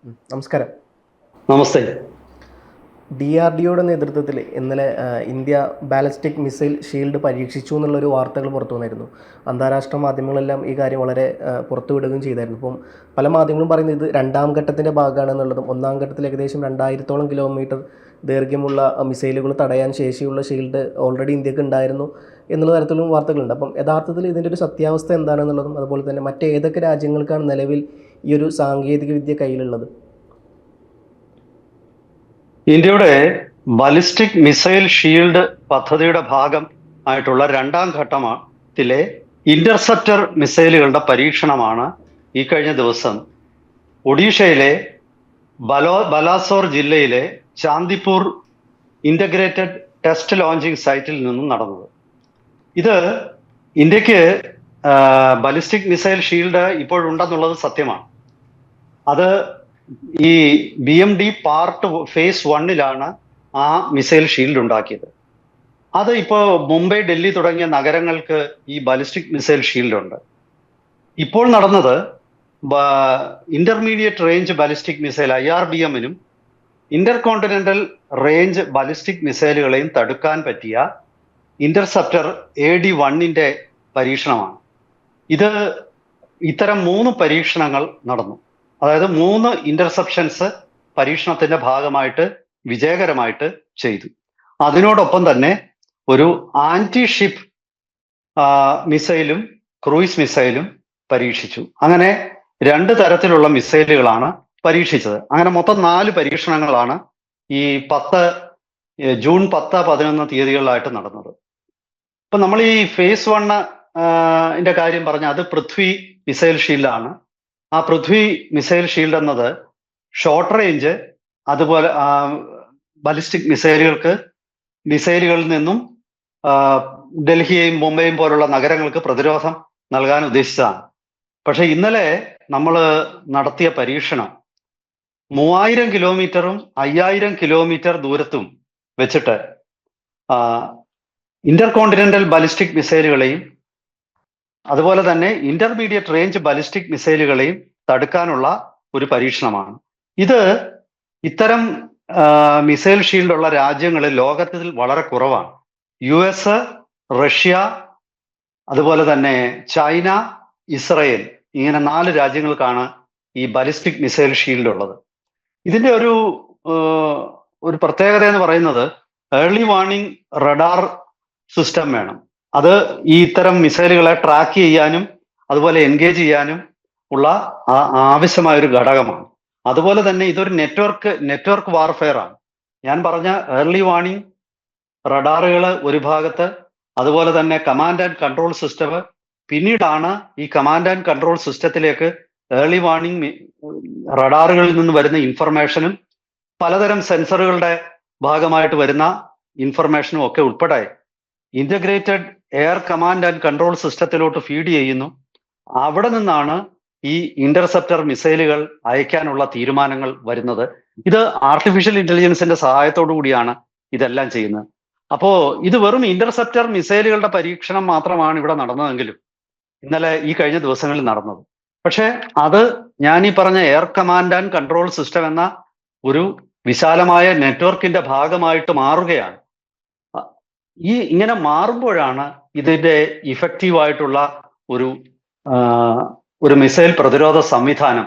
നമസ്കാരം. നമസ്തേ. DRDOയുടെ നേതൃത്വത്തിൽ ഇന്നലെ ഇന്ത്യ ബാലിസ്റ്റിക് മിസൈൽ ഷീൽഡ് പരീക്ഷിച്ചു എന്നുള്ളൊരു വാർത്തകൾ പുറത്തു വന്നിരുന്നു. അന്താരാഷ്ട്ര മാധ്യമങ്ങളെല്ലാം ഈ കാര്യം വളരെ പുറത്തുവിടുകയും ചെയ്തായിരുന്നു. ഇപ്പം പല മാധ്യമങ്ങളും പറയുന്നത് ഇത് രണ്ടാം ഘട്ടത്തിൻ്റെ ഭാഗമാണെന്നുള്ളതും, ഒന്നാം ഘട്ടത്തിൽ ഏകദേശം 2000-ഓളം കിലോമീറ്റർ ദൈർഘ്യമുള്ള മിസൈലുകൾ തടയാൻ ശേഷിയുള്ള ഷീൽഡ് ഓൾറെഡി ഇന്ത്യക്ക് ഉണ്ടായിരുന്നു എന്നുള്ള തരത്തിലും വാർത്തകളുണ്ട്. അപ്പം യഥാർത്ഥത്തിൽ ഇതിൻ്റെ ഒരു സത്യാവസ്ഥ എന്താണെന്നുള്ളതും, അതുപോലെ തന്നെ മറ്റേതൊക്കെ രാജ്യങ്ങൾക്കാണ് നിലവിൽ ഈ ഒരു സാങ്കേതിക വിദ്യ കയ്യിലുള്ളത്? ഇന്ത്യയുടെ ബാലിസ്റ്റിക് മിസൈൽ ഷീൽഡ് പദ്ധതിയുടെ ഭാഗം ആയിട്ടുള്ള രണ്ടാം ഘട്ടത്തിലെ ഇന്റർസെപ്റ്റർ മിസൈലുകളുടെ പരീക്ഷണമാണ് ഈ കഴിഞ്ഞ ദിവസം ഒഡീഷയിലെ ബലാസോർ ജില്ലയിലെ ചാന്ദിപ്പൂർ ഇന്റഗ്രേറ്റഡ് ടെസ്റ്റ് ലോഞ്ചിങ് സൈറ്റിൽ നിന്നും നടന്നത്. ഇത് ഇന്ത്യക്ക് ബാലിസ്റ്റിക് മിസൈൽ ഷീൽഡ് ഇപ്പോഴുണ്ടെന്നുള്ളത് സത്യമാണ്. അത് ഈ BMD പാർട്ട് ഫേസ് 1-ലാണ് ആ മിസൈൽ ഷീൽഡ് ഉണ്ടാക്കിയത്. അത് ഇപ്പോൾ മുംബൈ, ഡൽഹി തുടങ്ങിയ നഗരങ്ങൾക്ക് ഈ ബാലിസ്റ്റിക് മിസൈൽ ഷീൽഡ് ഉണ്ട്. ഇപ്പോൾ നടന്നത് ഇന്റർമീഡിയറ്റ് റേഞ്ച് ബാലിസ്റ്റിക് മിസൈൽ IRBM-നും ഇന്റർകോണ്ടിനെന്റൽ റേഞ്ച് ബാലിസ്റ്റിക് മിസൈലുകളെയും തടുക്കാൻ പറ്റിയ ഇന്റർസെപ്റ്റർ AD-1-ന്റെ പരീക്ഷണമാണ്. ഇത്തരം 3 പരീക്ഷണങ്ങൾ നടന്നു. അതായത് 3 ഇന്റർസെപ്ഷൻസ് പരീക്ഷണത്തിന്റെ ഭാഗമായിട്ട് വിജയകരമായിട്ട് ചെയ്തു. അതിനോടൊപ്പം തന്നെ ഒരു ആന്റി ഷിപ്പ് മിസൈലും ക്രൂയിസ് മിസൈലും പരീക്ഷിച്ചു. അങ്ങനെ 2 തരത്തിലുള്ള മിസൈലുകളാണ് പരീക്ഷിച്ചത്. അങ്ങനെ മൊത്തം 4 പരീക്ഷണങ്ങളാണ് ഈ ജൂൺ 10, 11 തീയതികളിലായിട്ട് നടന്നത്. ഇപ്പൊ നമ്മൾ ഈ ഫേസ് 1 കാര്യം പറഞ്ഞ അത് പൃഥ്വി മിസൈൽ ഷീൽഡാണ്. ആ പൃഥ്വി മിസൈൽ ഷീൽഡ് എന്നത് ഷോർട്ട് റേഞ്ച്, അതുപോലെ ബാലിസ്റ്റിക് മിസൈലുകളിൽ നിന്നും ഡൽഹിയെയും മുംബൈയും പോലുള്ള നഗരങ്ങൾക്ക് പ്രതിരോധം നൽകാൻ ഉദ്ദേശിച്ചതാണ്. പക്ഷെ ഇന്നലെ നമ്മൾ നടത്തിയ പരീക്ഷണം 3000 കിലോമീറ്ററും 5000 കിലോമീറ്റർ ദൂരത്തും വെച്ചിട്ട് ഇന്റർകോണ്ടിനെന്റൽ ബാലിസ്റ്റിക് മിസൈലുകളെയും അതുപോലെ തന്നെ ഇന്റർമീഡിയറ്റ് റേഞ്ച് ബാലിസ്റ്റിക് മിസൈലുകളെയും തടുക്കാനുള്ള ഒരു പരീക്ഷണമാണ്. ഇത്തരം മിസൈൽ ഷീൽഡുള്ള രാജ്യങ്ങളിൽ ലോകത്തിൽ വളരെ കുറവാണ്. US, റഷ്യ, അതുപോലെ തന്നെ ചൈന, ഇസ്രയേൽ, ഇങ്ങനെ 4 രാജ്യങ്ങൾക്കാണ് ഈ ബാലിസ്റ്റിക് മിസൈൽ ഷീൽഡ് ഉള്ളത്. ഇതിന്റെ ഒരു പ്രത്യേകത എന്ന് പറയുന്നത് ഏർലി വാർണിംഗ് റഡാർ സിസ്റ്റം വേണം. അത് ഈ ഇത്തരം മിസൈലുകളെ ട്രാക്ക് ചെയ്യാനും അതുപോലെ എൻഗേജ് ചെയ്യാനും ഉള്ള ആവശ്യമായ ഒരു ഘടകമാണ്. അതുപോലെ തന്നെ ഇതൊരു നെറ്റ്വർക്ക് വാർഫെയർ ആണ്. ഞാൻ പറഞ്ഞ ഏർലി വാർണിംഗ് റഡാറുകൾ ഒരു ഭാഗത്ത്, അതുപോലെ തന്നെ കമാൻഡ് ആൻഡ് കൺട്രോൾ സിസ്റ്റം, പിന്നീടാണ് ഈ കമാൻഡ് ആൻഡ് കൺട്രോൾ സിസ്റ്റത്തിലേക്ക് ഏർലി വാർണിംഗ് റഡാറുകളിൽ നിന്ന് വരുന്ന ഇൻഫർമേഷനും പലതരം സെൻസറുകളുടെ ഭാഗമായിട്ട് വരുന്ന ഇൻഫർമേഷനും ഒക്കെ ഉൾപ്പെടെ integrated air command and control സിസ്റ്റത്തിലോട്ട് ഫീഡ് ചെയ്യുന്നു. അവിടെ നിന്നാണ് ഈ ഇന്റർസെപ്റ്റർ മിസൈലുകൾ അയക്കാനുള്ള തീരുമാനങ്ങൾ വരുന്നത്. ഇത് ആർട്ടിഫിഷ്യൽ ഇന്റലിജൻസിന്റെ സഹായത്തോടു കൂടിയാണ് ഇതെല്ലാം ചെയ്യുന്നത്. അപ്പോ ഇത് വെറും ഇന്റർസെപ്റ്റർ മിസൈലുകളുടെ പരീക്ഷണം മാത്രമാണ് ഇവിടെ നടന്നതെങ്കിലും ഇന്നലെ ഈ കഴിഞ്ഞ ദിവസങ്ങളിൽ നടന്നത്. പക്ഷെ അത് ഞാൻ ഈ പറഞ്ഞ air command and control system എന്ന ഒരു വിശാലമായ നെറ്റ്വർക്കിന്റെ ഭാഗമായിട്ട് മാറുകയാണ്. ഇങ്ങനെ മാറുമ്പോഴാണ് ഇതിന്റെ ഇഫക്റ്റീവായിട്ടുള്ള ഒരു മിസൈൽ പ്രതിരോധ സംവിധാനം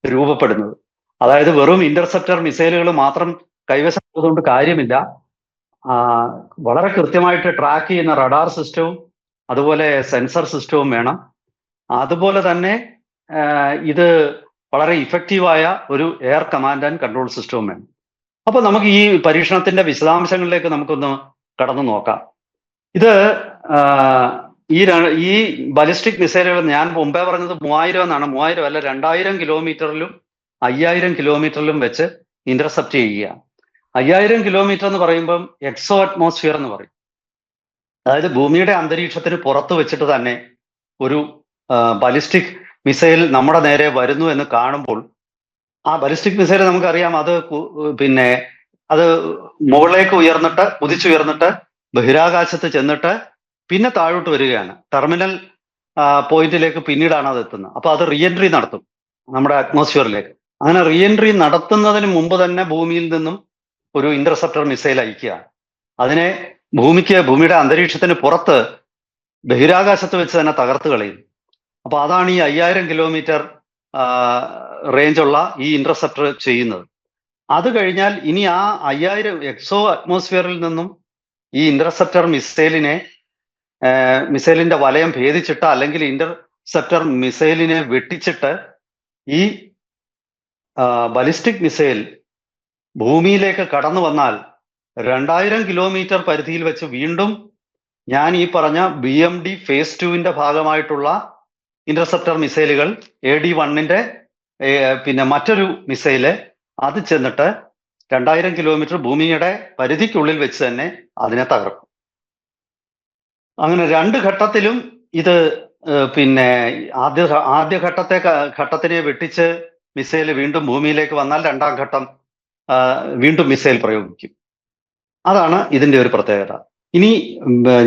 രൂപപ്പെടുന്നത്. അതായത് വെറും ഇന്റർസെപ്റ്റർ മിസൈലുകൾ മാത്രം കൈവശമുള്ളതുകൊണ്ട് കാര്യമില്ല. വളരെ കൃത്യമായിട്ട് ട്രാക്ക് ചെയ്യുന്ന റഡാർ സിസ്റ്റവും അതുപോലെ സെൻസർ സിസ്റ്റവും വേണം. അതുപോലെ തന്നെ ഇത് വളരെ ഇഫക്റ്റീവായ ഒരു എയർ കമാൻഡ് ആൻഡ് കൺട്രോൾ സിസ്റ്റവും വേണം. അപ്പൊ നമുക്ക് ഈ പരീക്ഷണത്തിന്റെ വിശദാംശങ്ങളിലേക്ക് നമുക്കൊന്ന് കടന്നു നോക്കാം. ഇത് ഈ ബാലിസ്റ്റിക് മിസൈലുകൾ ഞാൻ മുമ്പേ പറഞ്ഞത് 3000 എന്നാണ്. 3000 അല്ല, 2000 കിലോമീറ്ററിലും 5000 കിലോമീറ്ററിലും വെച്ച് ഇന്റർസെപ്റ്റ് ചെയ്യുക. 5000 കിലോമീറ്റർ എന്ന് പറയുമ്പം എക്സോ അറ്റ്മോസ്ഫിയർ എന്ന് പറയും. അതായത് ഭൂമിയുടെ അന്തരീക്ഷത്തിന് പുറത്ത് വെച്ചിട്ട് തന്നെ ഒരു ബാലിസ്റ്റിക് മിസൈൽ നമ്മുടെ നേരെ വരുന്നു എന്ന് കാണുമ്പോൾ ആ ബാലിസ്റ്റിക് മിസൈൽ നമുക്കറിയാം, അത് മുകളിലേക്ക് കുതിച്ചുയർന്നിട്ട് ബഹിരാകാശത്ത് ചെന്നിട്ട് പിന്നെ താഴോട്ട് വരികയാണ്. ടെർമിനൽ പോയിന്റിലേക്ക് പിന്നീടാണ് അത് എത്തുന്നത്. അപ്പൊ അത് റീഎൻട്രി നടത്തും നമ്മുടെ അറ്റ്മോസ്ഫിയറിലേക്ക്. അങ്ങനെ റീ എൻട്രി നടത്തുന്നതിന് മുമ്പ് തന്നെ ഭൂമിയിൽ നിന്നും ഒരു ഇന്റർസെപ്റ്റർ മിസൈൽ അയക്കുകയാണ്. അതിനെ ഭൂമിയുടെ അന്തരീക്ഷത്തിന് പുറത്ത് ബഹിരാകാശത്ത് വെച്ച് തന്നെ തകർത്ത് കളയും. അപ്പൊ അതാണ് ഈ 5000 കിലോമീറ്റർ റേഞ്ചുള്ള ഈ ഇന്റർസെപ്റ്റർ ചെയ്യുന്നത്. അത് കഴിഞ്ഞാൽ ഇനി ആ 5000 എക്സോ അറ്റ്മോസ്ഫിയറിൽ നിന്നും ഈ ഇന്റർസെപ്റ്റർ മിസൈലിന്റെ വലയം ഭേദിച്ചിട്ട്, അല്ലെങ്കിൽ ഇന്റർസെപ്റ്റർ മിസൈലിനെ വെട്ടിച്ചിട്ട് ഈ ബലിസ്റ്റിക് മിസൈൽ ഭൂമിയിലേക്ക് കടന്നു വന്നാൽ 2000 കിലോമീറ്റർ പരിധിയിൽ വെച്ച് വീണ്ടും ഞാൻ ഈ പറഞ്ഞ BMD phase 2 ഭാഗമായിട്ടുള്ള ഇന്റർസെപ്റ്റർ മിസൈലുകൾ AD-1 പിന്നെ മറ്റൊരു മിസൈല് അത് ചെന്നിട്ട് 2000 കിലോമീറ്റർ ഭൂമിയുടെ പരിധിക്കുള്ളിൽ വെച്ച് തന്നെ അതിനെ തകർക്കും. അങ്ങനെ 2 ഘട്ടത്തിലും ഇത് പിന്നെ ആദ്യ ഘട്ടത്തിനെ വെട്ടിച്ച് മിസൈൽ വീണ്ടും ഭൂമിയിലേക്ക് വന്നാൽ 2ാം ഘട്ടം വീണ്ടും മിസൈൽ പ്രയോഗിക്കും. അതാണ് ഇതിന്റെ ഒരു പ്രത്യേകത. ഇനി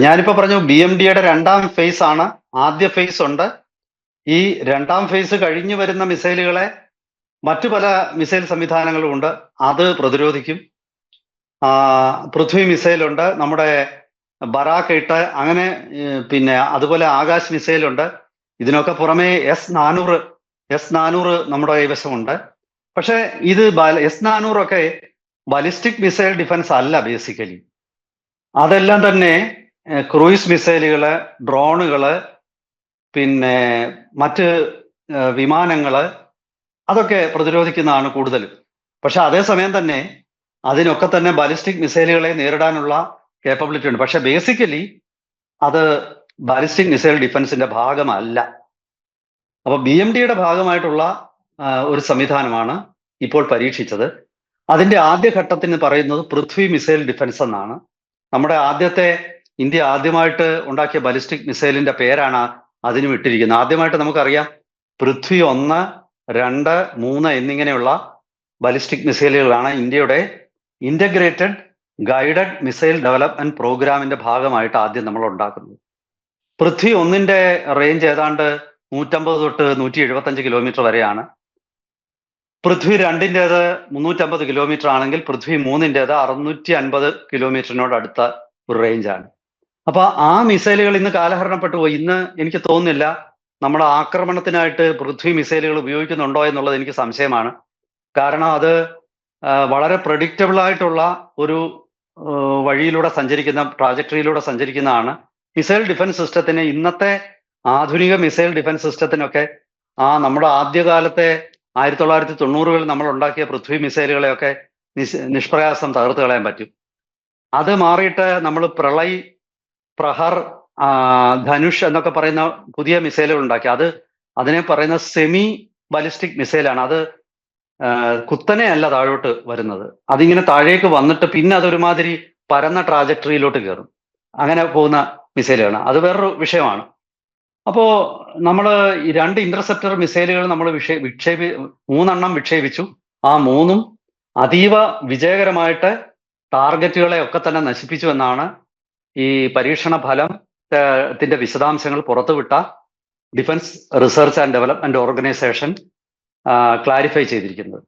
ഞാനിപ്പോ പറഞ്ഞു BMDയുടെ 2ാം ഫേസ് ആണ്. ആദ്യ ഫേസ് ഉണ്ട്. ഈ 2ാം ഫേസ് കഴിഞ്ഞു വരുന്ന മിസൈലുകളെ മറ്റു പല മിസൈൽ സംവിധാനങ്ങളും ഉണ്ട്, അത് പ്രതിരോധിക്കും. പൃഥ്വി മിസൈലുണ്ട്, നമ്മുടെ ബറാക്ക് 8, അങ്ങനെ പിന്നെ അതുപോലെ ആകാശ് മിസൈലുണ്ട്. ഇതിനൊക്കെ പുറമെ S-400 നമ്മുടെ കൈവശമുണ്ട്. പക്ഷെ ഇത് S-400 ഒക്കെ ബലിസ്റ്റിക് മിസൈൽ ഡിഫൻസ് അല്ല ബേസിക്കലി. അതെല്ലാം തന്നെ ക്രൂയിസ് മിസൈലുകള്, ഡ്രോണുകള്, പിന്നെ മറ്റ് വിമാനങ്ങള്, അതൊക്കെ പ്രതിരോധിക്കുന്നതാണ് കൂടുതലും. പക്ഷെ അതേസമയം തന്നെ അതിനൊക്കെ തന്നെ ബാലിസ്റ്റിക് മിസൈലുകളെ നേരിടാനുള്ള കേപ്പബിലിറ്റി ഉണ്ട്. പക്ഷെ ബേസിക്കലി അത് ബാലിസ്റ്റിക് മിസൈൽ ഡിഫൻസിന്റെ ഭാഗമല്ല. അപ്പൊ BMDയുടെ ഭാഗമായിട്ടുള്ള ഒരു സംവിധാനമാണ് ഇപ്പോൾ പരീക്ഷിച്ചത്. അതിന്റെ ആദ്യ ഘട്ടത്തിന് പറയുന്നത് പൃഥ്വി മിസൈൽ ഡിഫൻസ് എന്നാണ്. നമ്മുടെ ഇന്ത്യ ആദ്യമായിട്ട് ഉണ്ടാക്കിയ ബാലിസ്റ്റിക് മിസൈലിന്റെ പേരാണ് അതിനും ഇട്ടിരിക്കുന്നത്. ആദ്യമായിട്ട് നമുക്കറിയാം പൃഥ്വി 1, 2, 3 എന്നിങ്ങനെയുള്ള ബാലിസ്റ്റിക് മിസൈലുകളാണ് ഇന്ത്യയുടെ ഇന്റഗ്രേറ്റഡ് ഗൈഡഡ് മിസൈൽ ഡെവലപ്മെന്റ് പ്രോഗ്രാമിന്റെ ഭാഗമായിട്ട് ആദ്യം നമ്മൾ ഉണ്ടാക്കുന്നത്. പൃഥ്വി 1ന്റെ റേഞ്ച് ഏതാണ്ട് 150 തൊട്ട് 175 കിലോമീറ്റർ വരെയാണ്. പൃഥ്വി 2ന്റേത് 350 കിലോമീറ്റർ ആണെങ്കിൽ പൃഥ്വി 3ന്റേത് 650 കിലോമീറ്ററിനോട് അടുത്ത ഒരു റേഞ്ചാണ്. അപ്പൊ ആ മിസൈലുകൾ ഇന്ന് കാലഹരണപ്പെട്ടു പോയി. ഇന്ന് എനിക്ക് തോന്നുന്നില്ല നമ്മുടെ ആക്രമണത്തിനായിട്ട് പൃഥ്വി മിസൈലുകൾ ഉപയോഗിക്കുന്നുണ്ടോ എന്നുള്ളത് എനിക്ക് സംശയമാണ്. കാരണം അത് വളരെ പ്രഡിക്റ്റബിൾ ആയിട്ടുള്ള ഒരു വഴിയിലൂടെ ട്രാജക്ടറിയിലൂടെ സഞ്ചരിക്കുന്നതാണ്. മിസൈൽ ഡിഫൻസ് സിസ്റ്റത്തിന്, ഇന്നത്തെ ആധുനിക മിസൈൽ ഡിഫൻസ് സിസ്റ്റത്തിനൊക്കെ നമ്മുടെ ആദ്യകാലത്തെ 1990കളിൽ നമ്മൾ ഉണ്ടാക്കിയ പൃഥ്വി മിസൈലുകളെയൊക്കെ നിഷ്പ്രയാസം തകർത്ത് കളയാൻ പറ്റും. അത് മാറിയിട്ട് നമ്മൾ പ്രളയ്, പ്രഹർ, ധനുഷ് എന്നൊക്കെ പറയുന്ന പുതിയ മിസൈലുകൾ ഉണ്ടാക്കി. അതിനെ പറയുന്ന സെമി ബാലിസ്റ്റിക് മിസൈലാണ്. അത് കുത്തനെ അല്ല താഴോട്ട് വരുന്നത്, അതിങ്ങനെ താഴേക്ക് വന്നിട്ട് പിന്നെ അതൊരുമാതിരി പരന്ന ട്രാജക്ടറിയിലോട്ട് കയറും. അങ്ങനെ പോകുന്ന മിസൈലുകളാണ്. അത് വേറൊരു വിഷയമാണ്. അപ്പോ നമ്മൾ ഈ 2 ഇന്റർസെപ്റ്റർ മിസൈലുകൾ നമ്മൾ 3 വിക്ഷേപിച്ചു. ആ 3ഉം അതീവ വിജയകരമായിട്ട് ടാർഗറ്റുകളെ ഒക്കെ തന്നെ നശിപ്പിച്ചു എന്നാണ് ഈ പരീക്ഷണ ഫലത്തിന്റെ വിശദാംശങ്ങൾ പുറത്തുവിട്ട defence research and development organisation clarify ചെയ്തിരിക്കുന്നത്.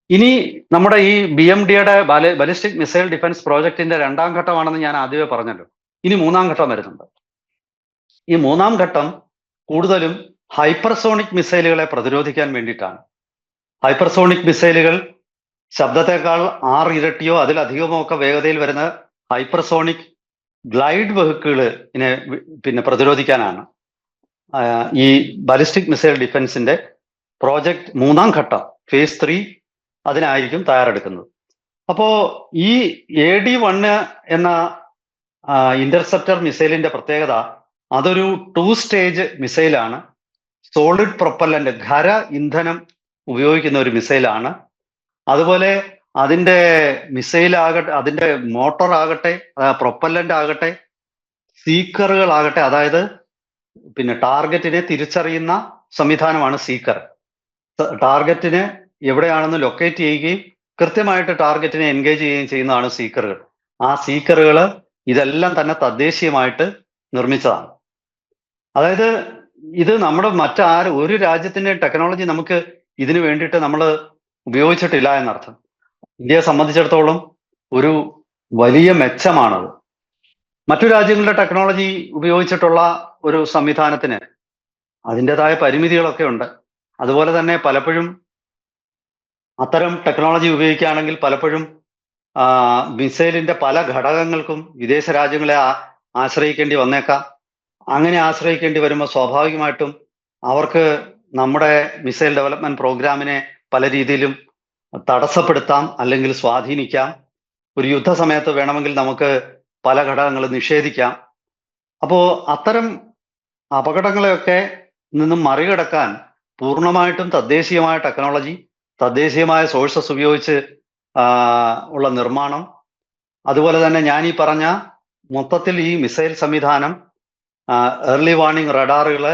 ഇനി നമ്മുടെ ഈ BMDയുടെ ബാലിസ്റ്റിക് മിസൈൽ ഡിഫൻസ് പ്രോജക്റ്റിന്റെ 2ാം ഘട്ടമാണെന്ന് ഞാൻ ആദ്യമേ പറഞ്ഞല്ലോ. ഇനി 3ാം ഘട്ടം വരുന്നുണ്ട്. ഈ 3ാം ഘട്ടം കൂടുതലും ഹൈപ്പർസോണിക് മിസൈലുകളെ പ്രതിരോധിക്കാൻ വേണ്ടിയിട്ടാണ്. ഹൈപ്പർസോണിക് മിസൈലുകൾ ശബ്ദത്തെക്കാൾ 6 ഇരട്ടിയോ അതിലധികമോ ഒക്കെ വേഗതയിൽ വരുന്ന ഹൈപ്പർസോണിക് ഗ്ലൈഡ് വെഹിക്കിളിനെ പിന്നെ പ്രതിരോധിക്കാനാണ് ഈ ബാലിസ്റ്റിക് മിസൈൽ ഡിഫൻസിന്റെ പ്രോജക്റ്റ് 3ാം ഘട്ടം phase 3 അതിനായിരിക്കും തയ്യാറെടുക്കുന്നത്. അപ്പോ ഈ AD-1 എന്ന ഇന്റർസെപ്റ്റർ മിസൈലിന്റെ പ്രത്യേകത, അതൊരു 2 സ്റ്റേജ് മിസൈലാണ്. സോളിഡ് പ്രൊപ്പല്ലന്റ്, ഖര ഇന്ധനം ഉപയോഗിക്കുന്ന ഒരു മിസൈലാണ്. അതുപോലെ അതിന്റെ മിസൈലാകട്ടെ, അതിന്റെ മോട്ടോർ ആകട്ടെ, പ്രൊപ്പല്ലന്റ് ആകട്ടെ, സീക്കറുകളാകട്ടെ, അതായത് പിന്നെ ടാർഗറ്റിനെ തിരിച്ചറിയുന്ന സംവിധാനമാണ് സീക്കർ. ടാർഗറ്റിനെ എവിടെയാണെന്ന് ലൊക്കേറ്റ് ചെയ്യുകയും കൃത്യമായിട്ട് ടാർഗറ്റിനെ എൻഗേജ് ചെയ്യുകയും ചെയ്യുന്നതാണ് സീക്കറുകൾ. ആ സീക്കറുകൾ ഇതെല്ലാം തന്നെ തദ്ദേശീയമായിട്ട് നിർമ്മിച്ചതാണ്. അതായത് ഇത് നമ്മുടെ ഒരു രാജ്യത്തിന്റെ ടെക്നോളജി നമുക്ക് ഇതിനു വേണ്ടിയിട്ട് നമ്മൾ ഉപയോഗിച്ചിട്ടില്ല എന്നർത്ഥം. ഇന്ത്യയെ സംബന്ധിച്ചിടത്തോളം ഒരു വലിയ മെച്ചമാണത്. മറ്റു രാജ്യങ്ങളുടെ ടെക്നോളജി ഉപയോഗിച്ചിട്ടുള്ള ഒരു സംവിധാനത്തിന് അതിൻ്റെതായ പരിമിതികളൊക്കെ ഉണ്ട്. അതുപോലെ തന്നെ പലപ്പോഴും അത്തരം ടെക്നോളജി ഉപയോഗിക്കുകയാണെങ്കിൽ പലപ്പോഴും മിസൈലിന്റെ പല ഘടകങ്ങൾക്കും വിദേശ രാജ്യങ്ങളെ ആശ്രയിക്കേണ്ടി വന്നേക്കാം. അങ്ങനെ ആശ്രയിക്കേണ്ടി വരുമ്പോൾ സ്വാഭാവികമായിട്ടും അവർക്ക് നമ്മുടെ മിസൈൽ ഡെവലപ്മെന്റ് പ്രോഗ്രാമിനെ പല രീതിയിലും തടസ്സപ്പെടുത്താം, അല്ലെങ്കിൽ സ്വാധീനിക്കാം. ഒരു യുദ്ധസമയത്ത് വേണമെങ്കിൽ നമുക്ക് പല ഘടകങ്ങളും നിഷേധിക്കാം. അപ്പോ അത്തരം അപകടങ്ങളെയൊക്കെ നിന്നും മറികടക്കാൻ പൂർണ്ണമായിട്ടും തദ്ദേശീയമായ ടെക്നോളജി, തദ്ദേശീയമായ സോഴ്സസ് ഉപയോഗിച്ച് ഉള്ള നിർമ്മാണം, അതുപോലെ തന്നെ ഞാൻ ഈ പറഞ്ഞ മൊത്തത്തിൽ ഈ മിസൈൽ സംവിധാനം, ഏർലി വാർണിംഗ് റഡാറുകള്,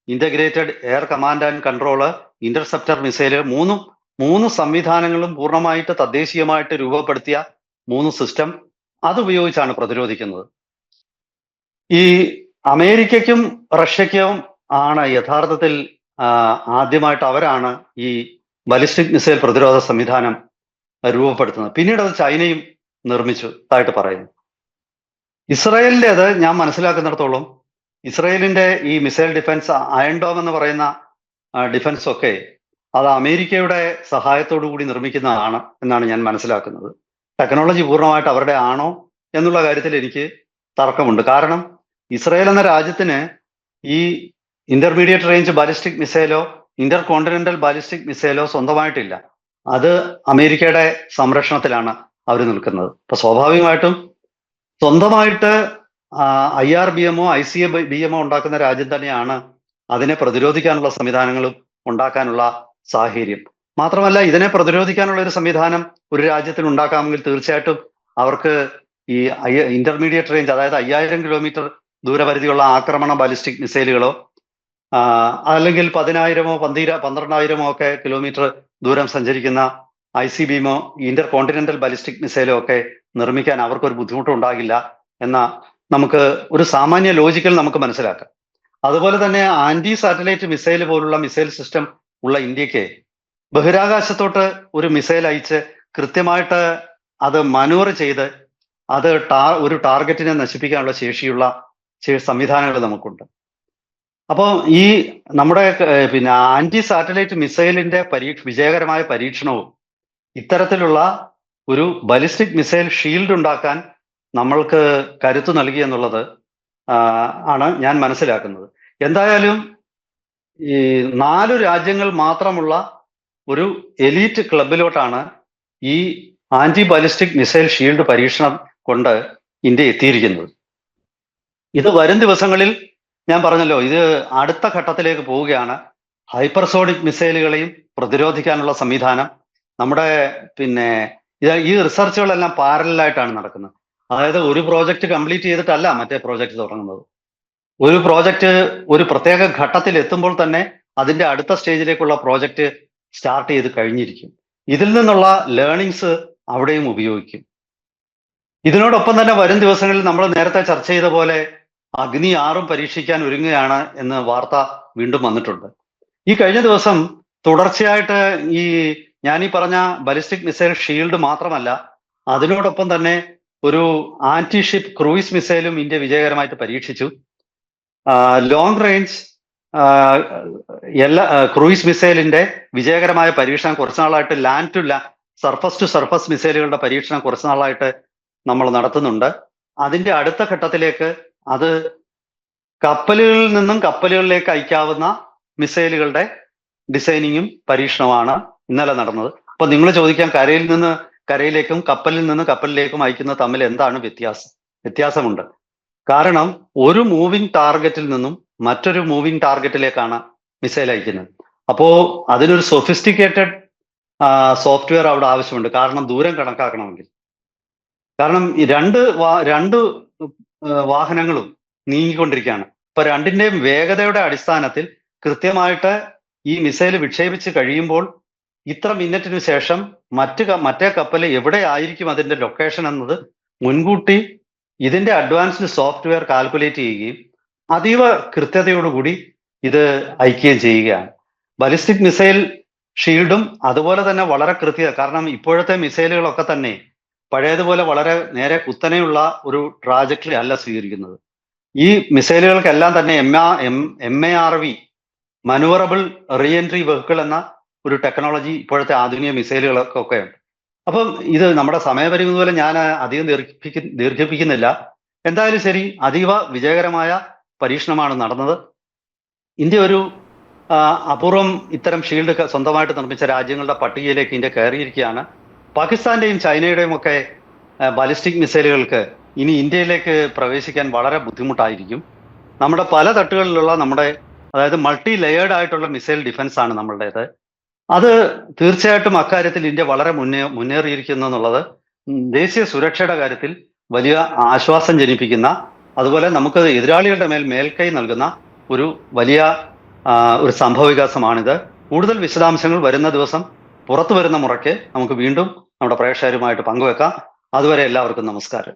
integrated air command and control, interceptor missile, മൂന്ന് സംവിധാനങ്ങളും പൂർണ്ണമായിട്ട് തദ്ദേശീയമായിട്ട് രൂപപ്പെടുത്തിയ 3 സിസ്റ്റം അതുപയോഗിച്ചാണ് പ്രതിരോധിക്കുന്നത്. ഈ അമേരിക്കയ്ക്കും റഷ്യയ്ക്കും ആണ് യഥാർത്ഥത്തിൽ ആദ്യമായിട്ട് അവരാണ് ഈ ബലിസ്റ്റിക് മിസൈൽ പ്രതിരോധ സംവിധാനം രൂപപ്പെടുത്തുന്നത്. പിന്നീട് അത് ചൈനയും നിർമ്മിച്ചതായിട്ട് പറയുന്നു. ഇസ്രായേലിൻ്റെത് ഞാൻ മനസ്സിലാക്കുന്നിടത്തോളം ഇസ്രായേലിന്റെ ഈ മിസൈൽ ഡിഫൻസ്, അയൺ ഡോം എന്ന് പറയുന്ന ഡിഫൻസ് ഒക്കെ അത് അമേരിക്കയുടെ സഹായത്തോടു കൂടി നിർമ്മിക്കുന്നതാണ് എന്നാണ് ഞാൻ മനസ്സിലാക്കുന്നത്. ടെക്നോളജി പൂർണ്ണമായിട്ട് അവരുടെ ആണോ എന്നുള്ള കാര്യത്തിൽ എനിക്ക് തർക്കമുണ്ട്. കാരണം ഇസ്രായേൽ എന്ന രാജ്യത്തിന് ഈ ഇന്റർമീഡിയറ്റ് റേഞ്ച് ബാലിസ്റ്റിക് മിസൈലോ ഇന്റർ കോണ്ടിനെന്റൽ ബാലിസ്റ്റിക് മിസൈലോ സ്വന്തമായിട്ടില്ല. അത് അമേരിക്കയുടെ സംരക്ഷണത്തിലാണ് അവർ നിൽക്കുന്നത്. അപ്പൊ സ്വാഭാവികമായിട്ടും സ്വന്തമായിട്ട് IRBM-ഓ ICBM-ഓ ഉണ്ടാക്കുന്ന രാജ്യം തന്നെയാണ് അതിനെ പ്രതിരോധിക്കാനുള്ള സംവിധാനങ്ങളും ഉണ്ടാക്കാനുള്ള സാഹചര്യം. മാത്രമല്ല, ഇതിനെ പ്രതിരോധിക്കാനുള്ള ഒരു സംവിധാനം ഒരു രാജ്യത്തിന് ഉണ്ടാക്കാമെങ്കിൽ തീർച്ചയായിട്ടും അവർക്ക് ഈ ഇന്റർമീഡിയറ്റ് റേഞ്ച്, അതായത് 5000 കിലോമീറ്റർ ദൂരപരിധിയുള്ള ആക്രമണ ബാലിസ്റ്റിക് മിസൈലുകളോ അല്ലെങ്കിൽ 10,000-ഓ 12,000-ഓ ഒക്കെ കിലോമീറ്റർ ദൂരം സഞ്ചരിക്കുന്ന ICBM-ഓ ഇന്റർ കോണ്ടിനെന്റൽ ബാലിസ്റ്റിക് മിസൈലോ ഒക്കെ നിർമ്മിക്കാൻ അവർക്കൊരു ബുദ്ധിമുട്ടും ഉണ്ടാകില്ല എന്ന നമുക്ക് ഒരു സാമാന്യ ലോജിക്കൽ നമുക്ക് മനസ്സിലാക്കാം. അതുപോലെ തന്നെ ആന്റി സാറ്റലൈറ്റ് മിസൈൽ പോലുള്ള മിസൈൽ സിസ്റ്റം ഉള്ള ഇന്ത്യക്ക് ബഹിരാകാശത്തോട്ട് ഒരു മിസൈൽ അയച്ച് കൃത്യമായിട്ട് അത് മനൂവർ ചെയ്ത് അത് ഒരു ടാർഗറ്റിനെ നശിപ്പിക്കാനുള്ള ശേഷിയുള്ള സംവിധാനങ്ങൾ നമുക്കുണ്ട്. അപ്പോൾ ഈ നമ്മുടെ ആന്റി സാറ്റലൈറ്റ് മിസൈലിന്റെ വിജയകരമായ പരീക്ഷണവും ഇത്തരത്തിലുള്ള ഒരു ബലിസ്റ്റിക് മിസൈൽ ഷീൽഡ് ഉണ്ടാക്കാൻ നമ്മൾക്ക് കരുത്തു നൽകി എന്നുള്ളത് ആണ് ഞാൻ മനസ്സിലാക്കുന്നത്. എന്തായാലും ഈ 4 രാജ്യങ്ങൾ മാത്രമുള്ള ഒരു എലീറ്റ് ക്ലബിലോട്ടാണ് ഈ ആന്റി ബാലിസ്റ്റിക് മിസൈൽ ഷീൽഡ് പരീക്ഷണം കൊണ്ട് ഇന്ത്യ എത്തിയിരിക്കുന്നത്. ഇത് വരും ദിവസങ്ങളിൽ ഞാൻ പറഞ്ഞല്ലോ, ഇത് അടുത്ത ഘട്ടത്തിലേക്ക് പോവുകയാണ്. ഹൈപ്പർസോണിക് മിസൈലുകളെയും പ്രതിരോധിക്കാനുള്ള സംവിധാനം നമ്മുടെ ഈ റിസർച്ചുകളെല്ലാം പാരലായിട്ടാണ് നടക്കുന്നത്. അതായത് ഒരു പ്രോജക്റ്റ് കംപ്ലീറ്റ് ചെയ്തിട്ടല്ല മറ്റേ പ്രോജക്റ്റ് തുടങ്ങുന്നത്. ഒരു പ്രോജക്റ്റ് ഒരു പ്രത്യേക ഘട്ടത്തിൽ എത്തുമ്പോൾ തന്നെ അതിന്റെ അടുത്ത സ്റ്റേജിലേക്കുള്ള പ്രോജക്റ്റ് സ്റ്റാർട്ട് ചെയ്ത് കഴിഞ്ഞിരിക്കും. ഇതിൽ നിന്നുള്ള ലേണിങ്സ് അവിടെയും ഉപയോഗിക്കും. ഇതിനോടൊപ്പം തന്നെ വരും ദിവസങ്ങളിൽ നമ്മൾ നേരത്തെ ചർച്ച ചെയ്ത പോലെ അഗ്നി 6 പരീക്ഷിക്കാൻ ഒരുങ്ങുകയാണ് എന്ന് വാർത്ത വീണ്ടും വന്നിട്ടുണ്ട്. ഈ കഴിഞ്ഞ ദിവസം തുടർച്ചയായിട്ട് ഞാനീ പറഞ്ഞ ബലിസ്റ്റിക് മിസൈൽ ഷീൽഡ് മാത്രമല്ല, അതിനോടൊപ്പം തന്നെ ഒരു ആന്റി ഷിപ്പ് ക്രൂയിസ് മിസൈലും ഇന്ത്യ വിജയകരമായിട്ട് പരീക്ഷിച്ചു. ലോങ് റേഞ്ച് ക്രൂയിസ് മിസൈലിന്റെ വിജയകരമായ പരീക്ഷണം കുറച്ചു നാളായിട്ട്, land to surface to surface മിസൈലുകളുടെ പരീക്ഷണം കുറച്ചു നാളായിട്ട് നമ്മൾ നടത്തുന്നുണ്ട്. അതിന്റെ അടുത്ത ഘട്ടത്തിലേക്ക് അത് കപ്പലുകളിൽ നിന്നും കപ്പലുകളിലേക്ക് അയക്കാവുന്ന മിസൈലുകളുടെ ഡിസൈനിങ്ങും പരീക്ഷണമാണ് ഇന്നലെ നടന്നത്. അപ്പൊ നിങ്ങൾ ചോദിക്കാം, കരയിൽ നിന്ന് കരയിലേക്കും കപ്പലിൽ നിന്ന് കപ്പലിലേക്കും അയക്കുന്നത് തമ്മിൽ എന്താണ് വ്യത്യാസമുണ്ട്. കാരണം ഒരു മൂവിങ് ടാർഗറ്റിൽ നിന്നും മറ്റൊരു മൂവിങ് ടാർഗറ്റിലേക്കാണ് മിസൈൽ അയക്കുന്നത്. അപ്പോ അതിനൊരു സൊഫിസ്റ്റിക്കേറ്റഡ് സോഫ്റ്റ്വെയർ അവിടെ ആവശ്യമുണ്ട്. കാരണം ദൂരം കണക്കാക്കണമെങ്കിൽ. കാരണം ഈ രണ്ട് വാഹനങ്ങളും നീങ്ങിക്കൊണ്ടിരിക്കുകയാണ്. അപ്പൊ രണ്ടിന്റെയും വേഗതയുടെ അടിസ്ഥാനത്തിൽ കൃത്യമായിട്ട് ഈ മിസൈൽ വിക്ഷേപിച്ച് കഴിയുമ്പോൾ ഇത്ര മിനിറ്റിന് ശേഷം മറ്റേ കപ്പൽ എവിടെ ആയിരിക്കും അതിന്റെ ലൊക്കേഷൻ എന്നത് മുൻകൂട്ടി ഇതിന്റെ അഡ്വാൻസ്ഡ് സോഫ്റ്റ്വെയർ കാൽക്കുലേറ്റ് ചെയ്യുകയും അതീവ കൃത്യതയോടുകൂടി ഇത് അയക്കുകയും ചെയ്യുകയാണ്. ബലിസ്റ്റിക് മിസൈൽ ഷീൽഡും അതുപോലെ തന്നെ വളരെ കാരണം ഇപ്പോഴത്തെ മിസൈലുകളൊക്കെ തന്നെ പഴയതുപോലെ വളരെ നേരെ കുത്തനെയുള്ള ഒരു ട്രാജക്ടറി അല്ല സ്വീകരിക്കുന്നത്. ഈ മിസൈലുകൾക്കെല്ലാം തന്നെ MARV മനുവറബിൾ റീ എൻട്രി വെഹിക്കിൾ എന്ന ഒരു ടെക്നോളജി ഇപ്പോഴത്തെ ആധുനിക മിസൈലുകളൊക്കെ ഉണ്ട്. അപ്പം ഇത് നമ്മുടെ സമയപരിമിതി പോലെ ഞാൻ അധികം ദീർഘിപ്പിക്കുന്നില്ല. എന്തായാലും ശരി, അതീവ വിജയകരമായ പരീക്ഷണമാണ് നടന്നത്. ഇന്ത്യ ഒരു അപൂർവം ഇത്തരം ഷീൽഡ് സ്വന്തമായിട്ട് നിർമ്മിച്ച രാജ്യങ്ങളുടെ പട്ടികയിലേക്ക് ഇന്ത്യ കയറിയിരിക്കുകയാണ്. പാകിസ്ഥാന്റെയും ചൈനയുടെയും ഒക്കെ ബാലിസ്റ്റിക് മിസൈലുകൾക്ക് ഇനി ഇന്ത്യയിലേക്ക് പ്രവേശിക്കാൻ വളരെ ബുദ്ധിമുട്ടായിരിക്കും. നമ്മുടെ പല തട്ടുകളിലുള്ള അതായത് മൾട്ടി ലെയേർഡ് ആയിട്ടുള്ള മിസൈൽ ഡിഫൻസ് ആണ് നമ്മളുടേത്. അത് തീർച്ചയായിട്ടും അക്കാര്യത്തിൽ ഇന്ത്യ വളരെ മുന്നേറിയിരിക്കുന്നു എന്നുള്ളത് ദേശീയ സുരക്ഷയുടെ കാര്യത്തിൽ വലിയ ആശ്വാസം ജനിപ്പിക്കുന്ന, അതുപോലെ നമുക്ക് എതിരാളികളുടെ മേൽക്കൈ നൽകുന്ന ഒരു വലിയ ഒരു സംഭവവികാസമാണിത്. കൂടുതൽ വിശദാംശങ്ങൾ വരുന്ന ദിവസം പുറത്തു വരുന്ന മുറയ്ക്ക് നമുക്ക് വീണ്ടും നമ്മുടെ പ്രേക്ഷകരുമായിട്ട് പങ്കുവെക്കാം. അതുവരെ എല്ലാവർക്കും നമസ്കാരം.